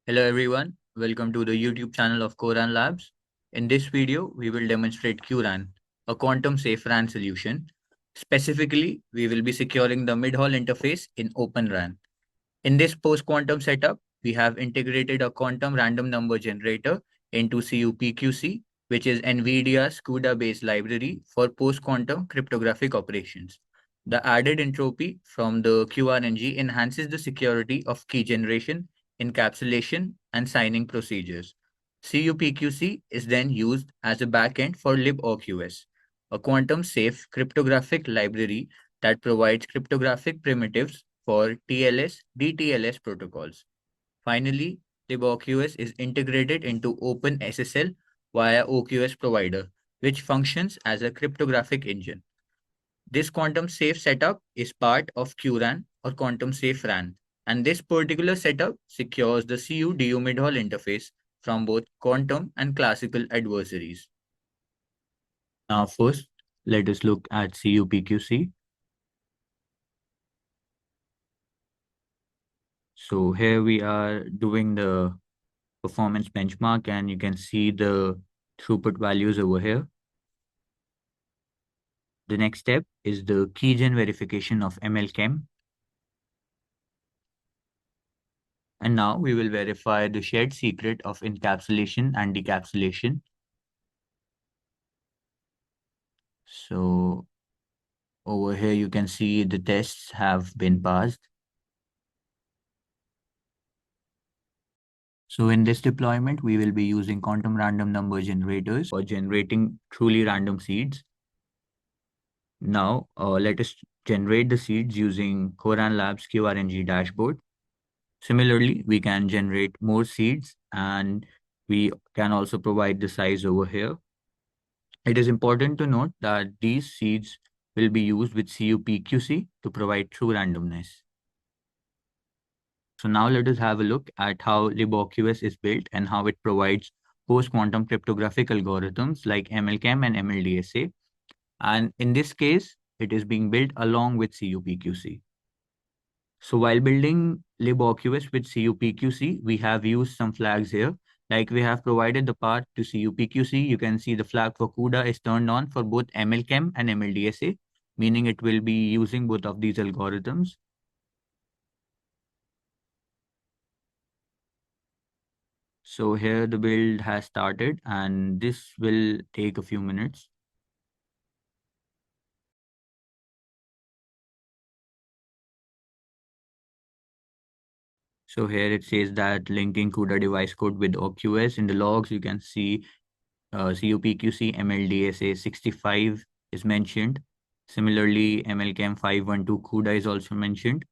Hello everyone, welcome to the YouTube channel of Quran Labs. In this video, we will demonstrate QRAN, a quantum safe RAN solution. Specifically, we will be securing the mid-haul interface in Open RAN. In this post-quantum setup, we have integrated a quantum random number generator into cuPQC, which is Nvidia's CUDA-based library for post-quantum cryptographic operations. The added entropy from the QRNG enhances the security of key generation, encapsulation, and signing procedures. cuPQC is then used as a backend for liboqs, a quantum-safe cryptographic library that provides cryptographic primitives for TLS, DTLS protocols. Finally, liboqs is integrated into openssl via oqs-provider, which functions as a cryptographic engine. This quantum safe setup is part of QRAN or quantum safe RAN, and this particular setup secures the CU-DU mid-haul interface from both quantum and classical adversaries. Now, first, let us look at cuPQC. So here we are doing the performance benchmark, and you can see the throughput values over here. The next step is the keygen verification of MLChem. And now we will verify the shared secret of encapsulation and decapsulation. So over here, you can see the tests have been passed. So in this deployment, we will be using quantum random number generators for generating truly random seeds. Now, let us generate the seeds using Quran Labs QRNG dashboard. Similarly, we can generate more seeds and we can also provide the size over here. It is important to note that these seeds will be used with cuPQC to provide true randomness. So now let us have a look at how liboqs is built and how it provides post-quantum cryptographic algorithms like MLChem and MLDSA. And in this case, it is being built along with cuPQC. So while building liboqs with cuPQC, we have used some flags here. Like we have provided the path to cuPQC. You can see the flag for CUDA is turned on for both MLChem and MLDSA, meaning it will be using both of these algorithms. So here the build has started and this will take a few minutes. So here it says that linking CUDA device code with OQS. In the logs, you can see cuPQC MLDSA 65 is mentioned. Similarly, MLChem 512 CUDA is also mentioned.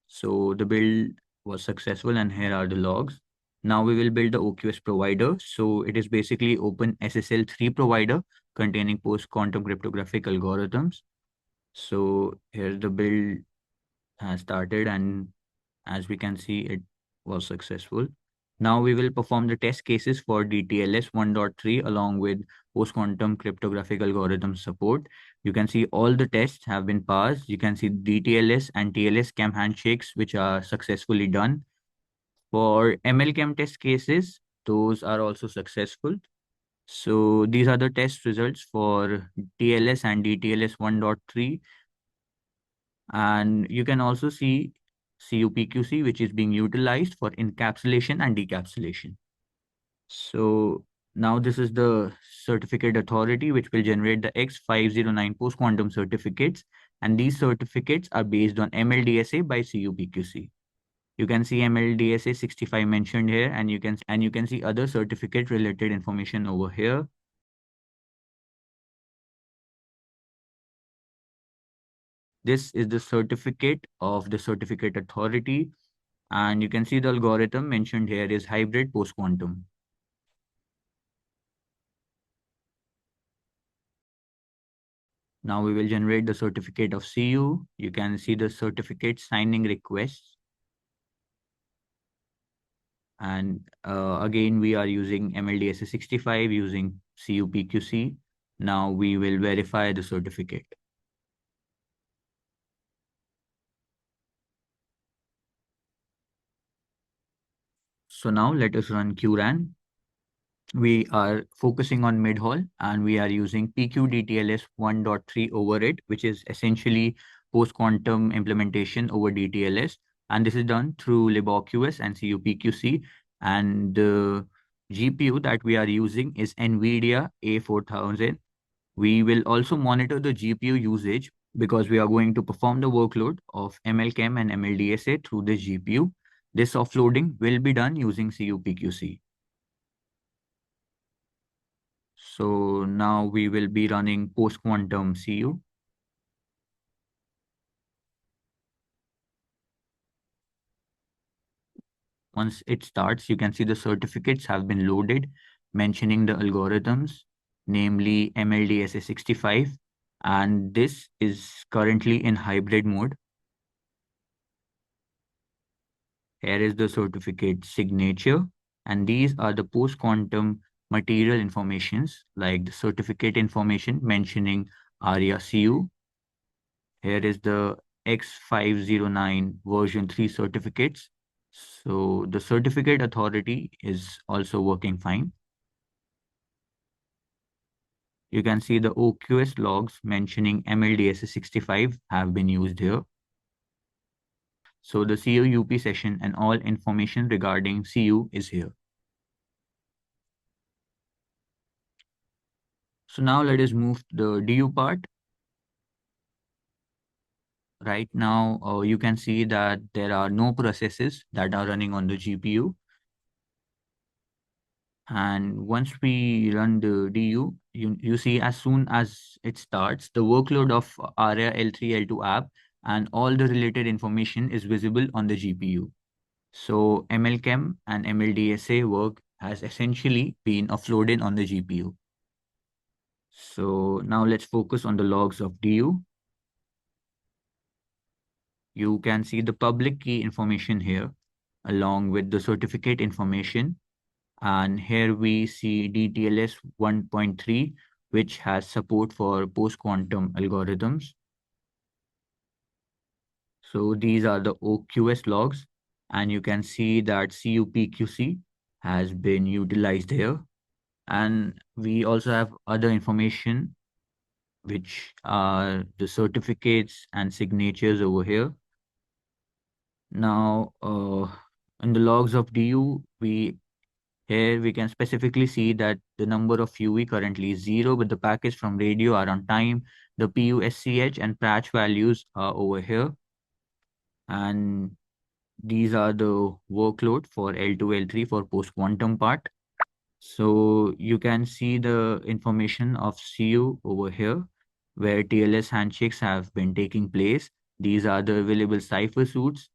So the build was successful and here are the logs. Now we will build the OQS provider. So it is basically openssl 3 provider containing post-quantum cryptographic algorithms. So here the build has started and as we can see, it was successful. Now we will perform the test cases for DTLS 1.3 along with post-quantum cryptographic algorithm support. You can see all the tests have been passed. You can see DTLS and TLS CAM handshakes, which are successfully done. For MLChem test cases, those are also successful. So these are the test results for TLS and DTLS 1.3. And you can also see cuPQC, which is being utilized for encapsulation and decapsulation. So now this is the certificate authority, which will generate the X509 post-quantum certificates. And these certificates are based on MLDSA by cuPQC. You can see MLDSA 65 mentioned here, and you can see other certificate related information over here. This is the certificate of the certificate authority. And you can see the algorithm mentioned here is hybrid post-quantum. Now we will generate the certificate of CU. You can see the certificate signing requests. And again, we are using MLDSA 65 using cuPQC. Now we will verify the certificate. So now let us run QRAN. We are focusing on MidHaul and we are using PQ-DTLS1.3 over it, which is essentially post-quantum implementation over DTLS. And this is done through liboqs and cuPQC. And the GPU that we are using is Nvidia A4000. We will also monitor the GPU usage because we are going to perform the workload of MLChem and MLDSA through this GPU. This offloading will be done using cuPQC. So now we will be running Post Quantum CU. Once it starts, you can see the certificates have been loaded, mentioning the algorithms, namely MLDSA65, and this is currently in hybrid mode. Here is the certificate signature, and these are the post-quantum material informations, like the certificate information mentioning ARIA CU. Here is the X509 version 3 certificates. So the certificate authority is also working fine. You can see the OQS logs mentioning MLDSS65 have been used here. So the CUP session and all information regarding CU is here. So now let us move to the DU part. Right now, you can see that there are no processes that are running on the GPU. And once we run the DU, you see as soon as it starts, the workload of ARIA L3, L2 app and all the related information is visible on the GPU. So MLChem and MLDSA work has essentially been offloaded on the GPU. So now let's focus on the logs of DU. You can see the public key information here along with the certificate information. And here we see DTLS 1.3, which has support for post-quantum algorithms. So these are the OQS logs, and you can see that cuPQC has been utilized here. And we also have other information, which are the certificates and signatures over here. Now, in the logs of DU, here we can specifically see that the number of UE currently is 0, but the packets from radio are on time. The PUSCH and patch values are over here. And these are the workload for L2, L3 for post-quantum part. So you can see the information of CU over here, where TLS handshakes have been taking place. These are the available cipher suits,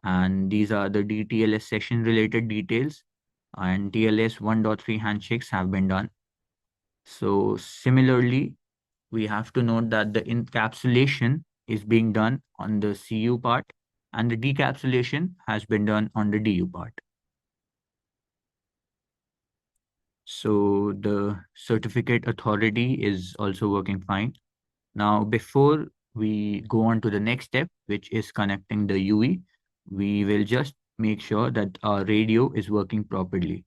and these are the DTLS session related details, and TLS 1.3 handshakes have been done. So similarly, we have to note that the encapsulation is being done on the CU part and the decapsulation has been done on the DU part. So the certificate authority is also working fine. Now, before we go on to the next step, which is connecting the UE, we will just make sure that our radio is working properly.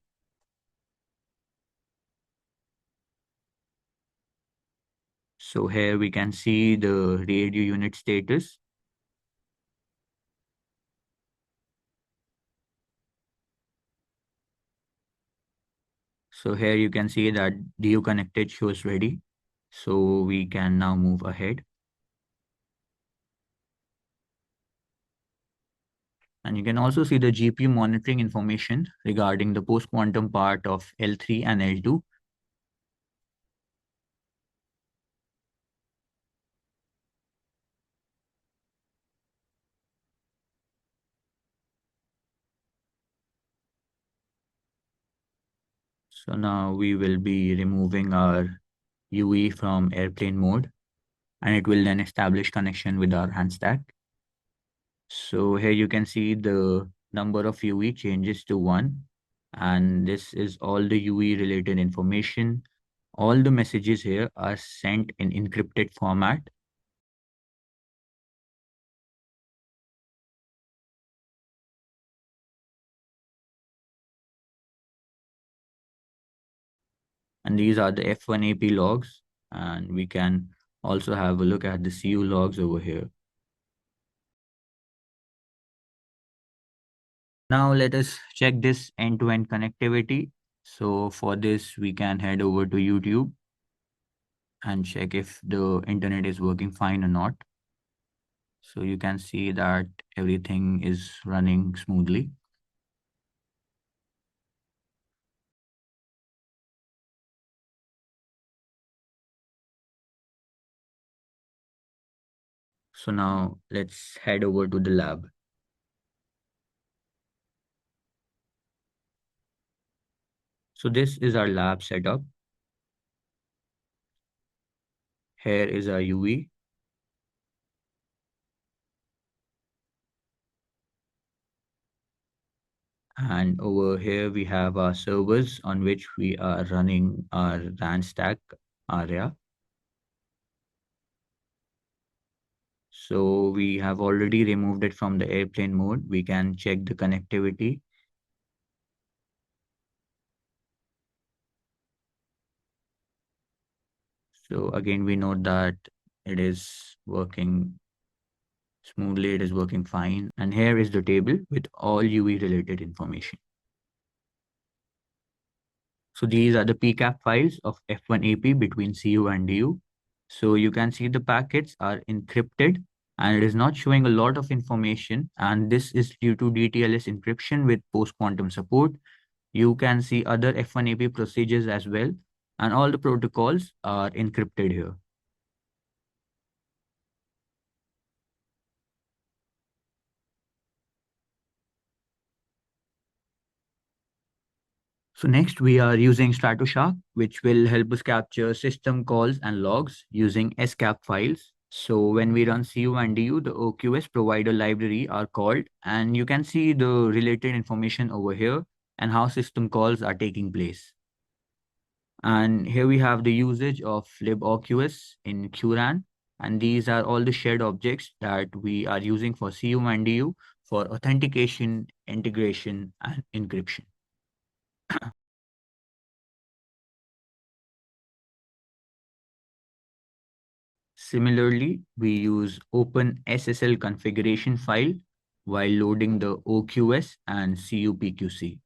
So here we can see the radio unit status. So here you can see that DU connected shows ready. So we can now move ahead. And you can also see the GPU monitoring information regarding the post-quantum part of L3 and L2. So now we will be removing our UE from airplane mode, and it will then establish connection with our hand stack. So here you can see the number of UE changes to 1, and this is all the UE related information. All the messages here are sent in encrypted format. And these are the F1 AP logs. And we can also have a look at the CU logs over here. Now let us check this end-to-end connectivity. So for this, we can head over to YouTube and check if the internet is working fine or not. So you can see that everything is running smoothly. So now let's head over to the lab. So this is our lab setup. Here is our UV. And over here we have our servers on which we are running our RAN stack area. So we have already removed it from the airplane mode. We can check the connectivity. So again, we note that it is working smoothly, it is working fine. And here is the table with all UV related information. So these are the PCAP files of F1 AP between CU and DU. So you can see the packets are encrypted and it is not showing a lot of information. And this is due to DTLS encryption with post quantum support. You can see other F1 AP procedures as well. And all the protocols are encrypted here. So next we are using Stratoshark, which will help us capture system calls and logs using SCAP files. So when we run CU and DU, the oqs-provider library are called, and you can see the related information over here and how system calls are taking place. And here we have the usage of liboqs in QRAN, and these are all the shared objects that we are using for CU and DU for authentication, integration, and encryption. Similarly, we use openssl configuration file while loading the OQS and cuPQC.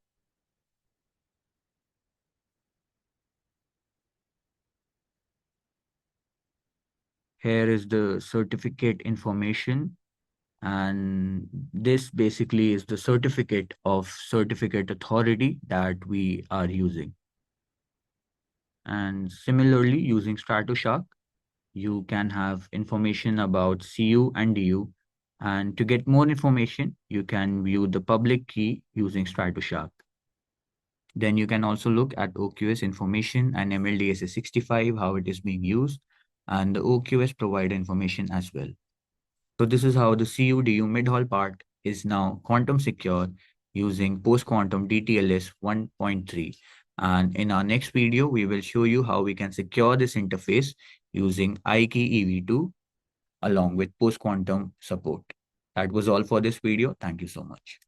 Here is the certificate information, and this basically is the certificate of certificate authority that we are using. And similarly, using Stratoshark, you can have information about CU and DU. And to get more information, you can view the public key using Stratoshark. Then you can also look at OQS information and MLDSA65, how it is being used, and the OQS provider information as well. So this is how the CU-DU mid-haul part is now quantum secure using Post Quantum-DTLS 1.3. And in our next video, we will show you how we can secure this interface using iKey EV2 along with Post Quantum support. That was all for this video. Thank you so much.